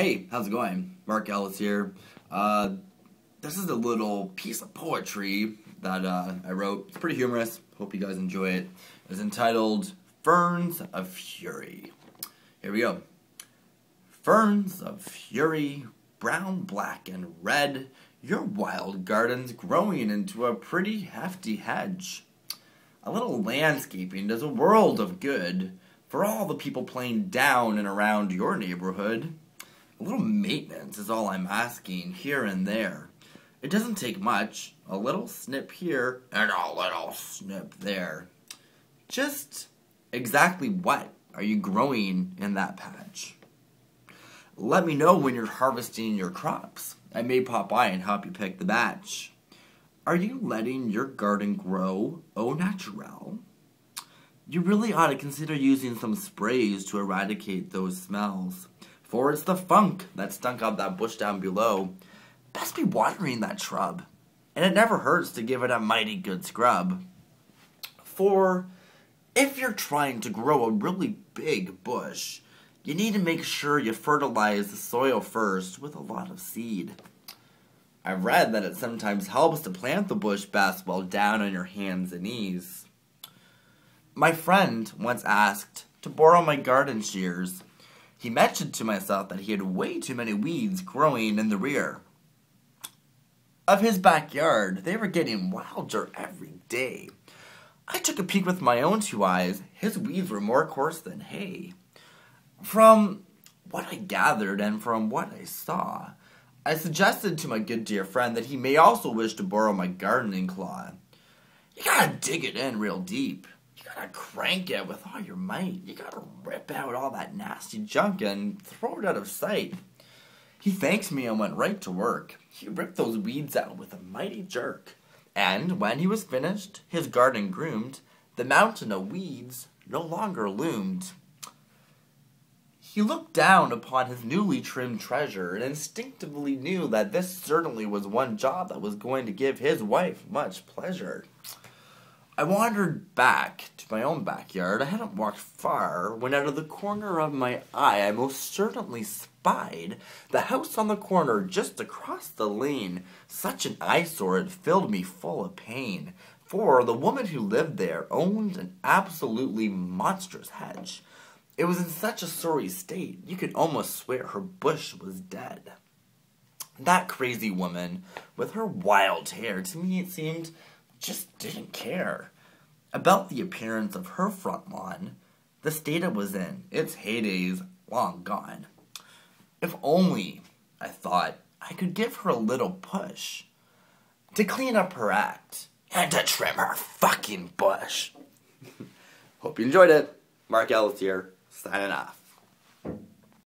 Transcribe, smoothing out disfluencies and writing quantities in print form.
Hey, how's it going? Marc, Ellis here. This is a little piece of poetry that I wrote. It's pretty humorous. Hope you guys enjoy it. It's entitled Ferns of Fury. Here we go. Ferns of fury, brown, black, and red, your wild garden's growing into a pretty hefty hedge. A little landscaping does a world of good for all the people playing down and around your neighborhood. A little maintenance is all I'm asking here and there. It doesn't take much, a little snip here and a little snip there. Just exactly what are you growing in that patch? Let me know when you're harvesting your crops. I may pop by and help you pick the batch. Are you letting your garden grow au naturel? You really ought to consider using some sprays to eradicate those smells. For it's the funk that stunk up that bush down below. Best be watering that shrub. And it never hurts to give it a mighty good scrub. For if you're trying to grow a really big bush, you need to make sure you fertilize the soil first with a lot of seed. I've read that it sometimes helps to plant the bush best while down on your hands and knees. My friend once asked to borrow my garden shears. He mentioned to myself that he had way too many weeds growing in the rear of his backyard. They were getting wilder every day. I took a peek with my own two eyes. His weeds were more coarse than hay. From what I gathered and from what I saw, I suggested to my good dear friend that he may also wish to borrow my gardening claw. You gotta dig it in real deep. You gotta crank it with all your might. You gotta rip out all that nasty junk and throw it out of sight. He thanked me and went right to work. He ripped those weeds out with a mighty jerk. And when he was finished, his garden groomed, the mountain of weeds no longer loomed. He looked down upon his newly trimmed treasure and instinctively knew that this certainly was one job that was going to give his wife much pleasure. I wandered back to my own backyard. I hadn't walked far when out of the corner of my eye I most certainly spied the house on the corner just across the lane. Such an eyesore it filled me full of pain, for the woman who lived there owned an absolutely monstrous hedge. It was in such a sorry state, you could almost swear her bush was dead. That crazy woman, with her wild hair, to me it seemed, just didn't care about the appearance of her front lawn. The state it was in, its heydays long gone. If only, I thought, I could give her a little push to clean up her act and to trim her fucking bush. Hope you enjoyed it. Marc Ellis here, signing off.